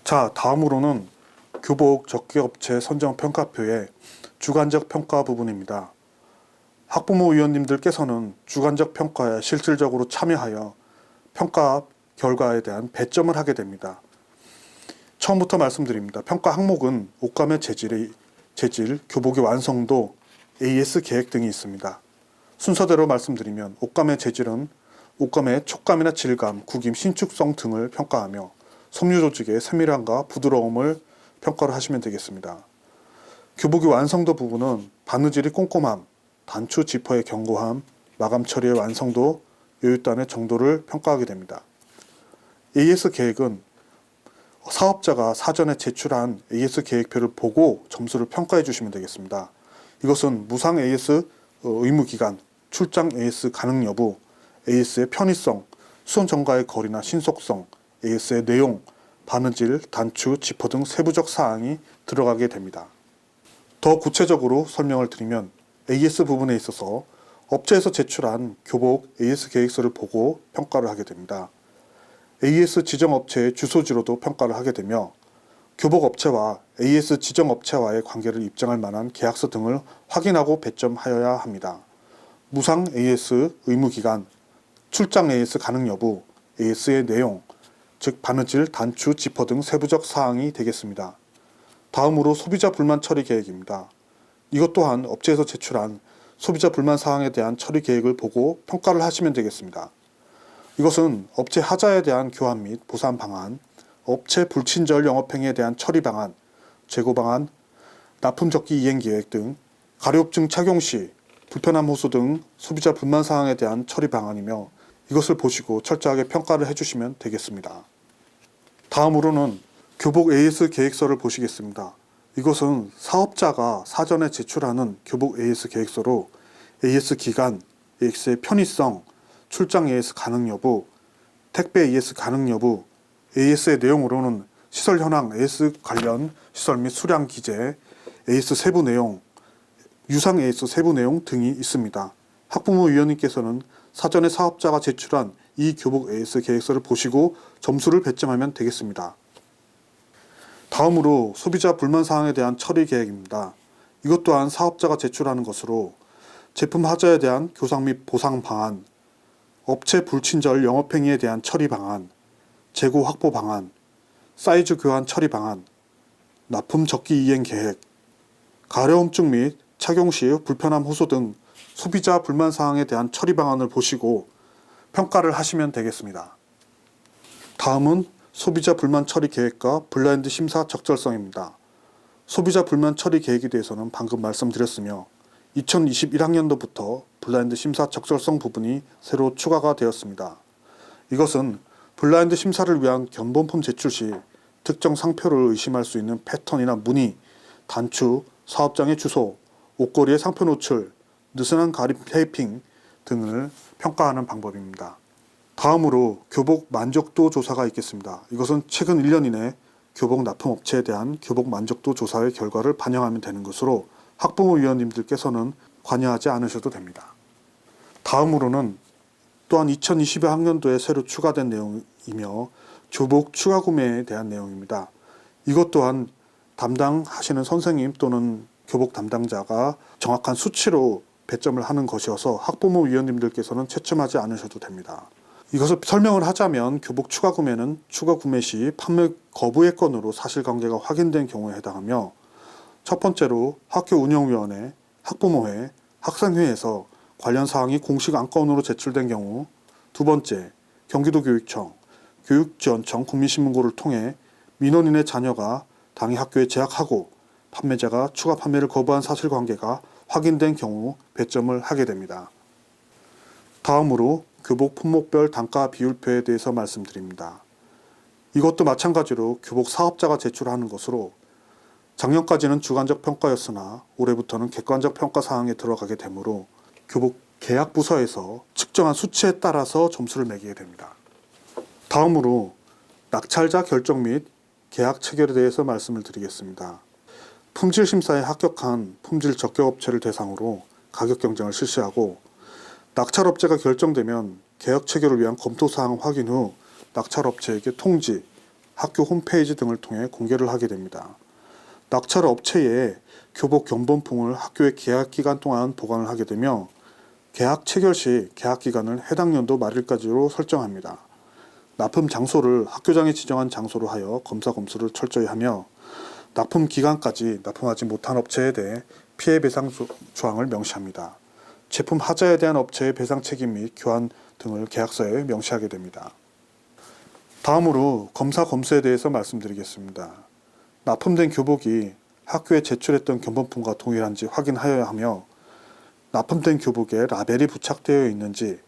자, 다음으로는 교복 적개업체 선정 평가표의 주관적 평가 부분입니다. 학부모 위원님들께서는 주관적 평가에 실질적으로 참여하여 평가 결과에 대한 배점을 하게 됩니다. 처음부터 말씀드립니다. 평가 항목은 옷감의 재질, 교복의 완성도, AS 계획 등이 있습니다. 순서대로 말씀드리면 옷감의 재질은 옷감의 촉감이나 질감, 구김, 신축성 등을 평가하며 섬유 조직의 세밀함과 부드러움을 평가를 하시면 되겠습니다. 교복의 완성도 부분은 바느질의 꼼꼼함, 단추 지퍼의 견고함, 마감 처리의 완성도, 여윳단의 정도를 평가하게 됩니다. AS 계획은 사업자가 사전에 제출한 AS 계획표를 보고 점수를 평가해 주시면 되겠습니다. 이것은 무상 AS 의무기간, 출장 AS 가능 여부, AS의 편의성, 수선 전가의 거리나 신속성, AS의 내용, 바느질, 단추, 지퍼 등 세부적 사항이 들어가게 됩니다. 더 구체적으로 설명을 드리면 AS 부분에 있어서 업체에서 제출한 교복 AS 계획서를 보고 평가를 하게 됩니다. AS 지정업체의 주소지로도 평가를 하게 되며 교복 업체와 AS 지정업체와의 관계를 입증할 만한 계약서 등을 확인하고 배점하여야 합니다. 무상 AS 의무기간, 출장 AS 가능 여부, AS의 내용, 즉 바느질, 단추, 지퍼 등 세부적 사항이 되겠습니다. 다음으로 소비자 불만 처리 계획입니다. 이것 또한 업체에서 제출한 소비자 불만 사항에 대한 처리 계획을 보고 평가를 하시면 되겠습니다. 이것은 업체 하자에 대한 교환 및 보상 방안, 업체 불친절 영업행위에 대한 처리 방안, 재고 방안, 납품 적기 이행 계획 등 가료업증 착용 시 불편함 호소 등 소비자 불만 사항에 대한 처리 방안이며 이것을 보시고 철저하게 평가를 해주시면 되겠습니다. 다음으로는 교복 AS 계획서를 보시겠습니다. 이것은 사업자가 사전에 제출하는 교복 AS 계획서로 AS 기간, AS의 편의성, 출장 AS 가능 여부, 택배 AS 가능 여부, AS의 내용으로는 시설 현황 AS 관련 시설 및 수량 기재, AS 세부 내용, 유상 AS 세부 내용 등이 있습니다. 학부모 위원님께서는 사전에 사업자가 제출한 이 교복 AS 계획서를 보시고 점수를 배점하면 되겠습니다. 다음으로 소비자 불만 사항에 대한 처리 계획입니다. 이것 또한 사업자가 제출하는 것으로 제품 하자에 대한 교상 및 보상 방안, 업체 불친절 영업행위에 대한 처리 방안, 재고 확보 방안, 사이즈 교환 처리 방안, 납품 적기 이행 계획, 가려움증 및 착용 시 불편함 호소 등 소비자 불만 사항에 대한 처리 방안을 보시고 평가를 하시면 되겠습니다. 다음은 소비자 불만 처리 계획과 블라인드 심사 적절성입니다. 소비자 불만 처리 계획에 대해서는 방금 말씀드렸으며 2021학년도부터 블라인드 심사 적절성 부분이 새로 추가가 되었습니다. 이것은 블라인드 심사를 위한 견본품 제출 시 특정 상표를 의심할 수 있는 패턴이나 무늬, 단추, 사업장의 주소, 옷걸이의 상표 노출, 느슨한 가립 테이핑 등을 평가하는 방법입니다. 다음으로 교복 만족도 조사가 있겠습니다. 이것은 최근 1년 이내 교복 납품업체에 대한 교복 만족도 조사의 결과를 반영하면 되는 것으로 학부모 위원님들께서는 관여하지 않으셔도 됩니다. 다음으로는 또한 2022학년도에 새로 추가된 내용이며 교복 추가 구매에 대한 내용입니다. 이것 또한 담당하시는 선생님 또는 교복 담당자가 정확한 수치로 배점을 하는 것이어서 학부모 위원님들께서는 채점하지 않으셔도 됩니다. 이것을 설명을 하자면 교복 추가 구매는 추가 구매 시 판매 거부의 건으로 사실관계가 확인된 경우에 해당하며 첫 번째로 학교 운영위원회, 학부모회, 학생회에서 관련 사항이 공식 안건으로 제출된 경우, 두 번째 경기도교육청, 교육지원청 국민신문고를 통해 민원인의 자녀가 당해 학교에 재학하고 판매자가 추가 판매를 거부한 사실관계가 확인된 경우 배점을 하게 됩니다. 다음으로 교복 품목별 단가 비율표에 대해서 말씀드립니다. 이것도 마찬가지로 교복 사업자가 제출하는 것으로 작년까지는 주관적 평가였으나 올해부터는 객관적 평가 사항에 들어가게 되므로 교복 계약 부서에서 측정한 수치에 따라서 점수를 매기게 됩니다. 다음으로 낙찰자 결정 및 계약 체결에 대해서 말씀을 드리겠습니다. 품질 심사에 합격한 품질 적격업체를 대상으로 가격 경쟁을 실시하고 낙찰업체가 결정되면 계약 체결을 위한 검토사항 확인 후 낙찰업체에게 통지 학교 홈페이지 등을 통해 공개를 하게 됩니다. 낙찰 업체에 교복 견본품을 학교의 계약 기간 동안 보관을 하게 되며 계약 체결 시 계약 기간을 해당 연도 말일까지로 설정합니다. 납품 장소를 학교장이 지정한 장소로 하여 검사 검수를 철저히 하며 납품 기간까지 납품하지 못한 업체에 대해 피해 배상 조항을 명시합니다. 제품 하자에 대한 업체의 배상 책임 및 교환 등을 계약서에 명시하게 됩니다. 다음으로 검사 검수에 대해서 말씀드리겠습니다. 납품된 교복이 학교에 제출했던 견본품과 동일한지 확인하여야 하며 납품된 교복에 라벨이 부착되어 있는지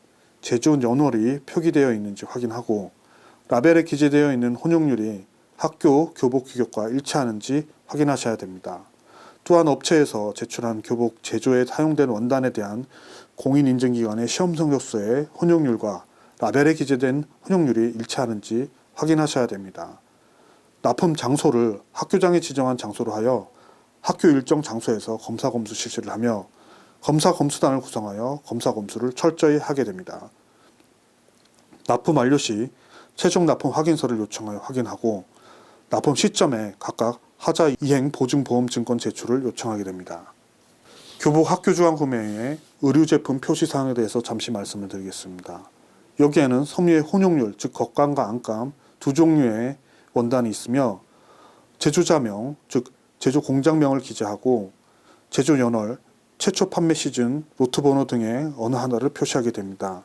제조 연월이 표기되어 있는지 확인하고 라벨에 기재되어 있는 혼용률이 학교 교복 규격과 일치하는지 확인하셔야 됩니다. 또한 업체에서 제출한 교복 제조에 사용된 원단에 대한 공인인증기관의 시험 성적서의 혼용률과 라벨에 기재된 혼용률이 일치하는지 확인하셔야 됩니다. 납품 장소를 학교장이 지정한 장소로 하여 학교 일정 장소에서 검사 검수 실시를 하며 검사 검수단을 구성하여 검사 검수를 철저히 하게 됩니다. 납품 완료 시 최종 납품 확인서를 요청하여 확인하고 납품 시점에 각각 하자 이행 보증보험 증권 제출을 요청하게 됩니다. 교복 학교 주간 구매의 의류 제품 표시 사항에 대해서 잠시 말씀을 드리겠습니다. 여기에는 섬유의 혼용률, 즉 겉감과 안감 두 종류의 원단이 있으며 제조자명, 즉 제조 공장명을 기재하고 제조 연월, 최초 판매 시즌, 로트 번호 등의 어느 하나를 표시하게 됩니다.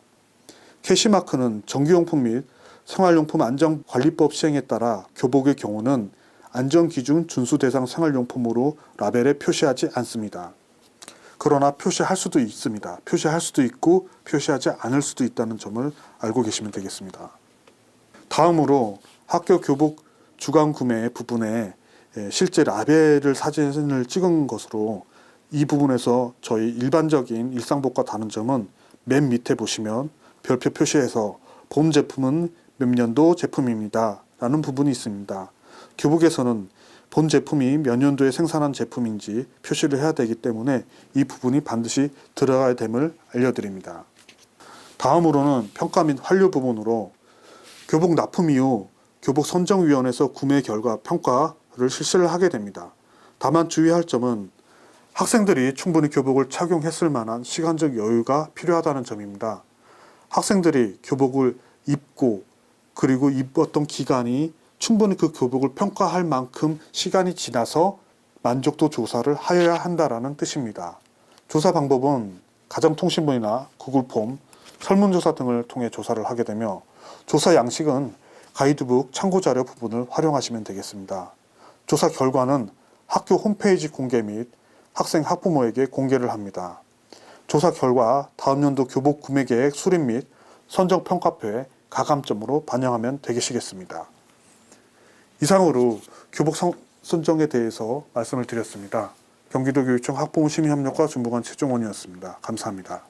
캐시마크는 전기용품 및 생활용품 안전관리법 시행에 따라 교복의 경우는 안전기준 준수 대상 생활용품으로 라벨에 표시하지 않습니다. 그러나 표시할 수도 있습니다. 표시할 수도 있고 표시하지 않을 수도 있다는 점을 알고 계시면 되겠습니다. 다음으로 학교 교복 주간 구매 부분에 실제 라벨을 사진을 찍은 것으로 이 부분에서 저희 일반적인 일상복과 다른 점은 맨 밑에 보시면 별표 표시해서 본 제품은 몇 년도 제품입니다 라는 부분이 있습니다. 교복에서는 본 제품이 몇 년도에 생산한 제품인지 표시를 해야 되기 때문에 이 부분이 반드시 들어가야 됨을 알려드립니다. 다음으로는 평가 및 환류 부분으로 교복 납품 이후 교복 선정위원회에서 구매 결과 평가를 실시를 하게 됩니다. 다만 주의할 점은 학생들이 충분히 교복을 착용했을 만한 시간적 여유가 필요하다는 점입니다. 학생들이 교복을 입고 그리고 입었던 기간이 충분히 그 교복을 평가할 만큼 시간이 지나서 만족도 조사를 하여야 한다는 뜻입니다. 조사 방법은 가정통신문이나 구글폼, 설문조사 등을 통해 조사를 하게 되며 조사 양식은 가이드북 참고자료 부분을 활용하시면 되겠습니다. 조사 결과는 학교 홈페이지 공개 및 학생 학부모에게 공개를 합니다. 조사 결과 다음 연도 교복 구매 계획 수립 및 선정 평가표에 가감점으로 반영하면 되시겠습니다. 이상으로 교복 선정에 대해서 말씀을 드렸습니다. 경기도교육청 학부모 심의협력과 중부관 최종원이었습니다. 감사합니다.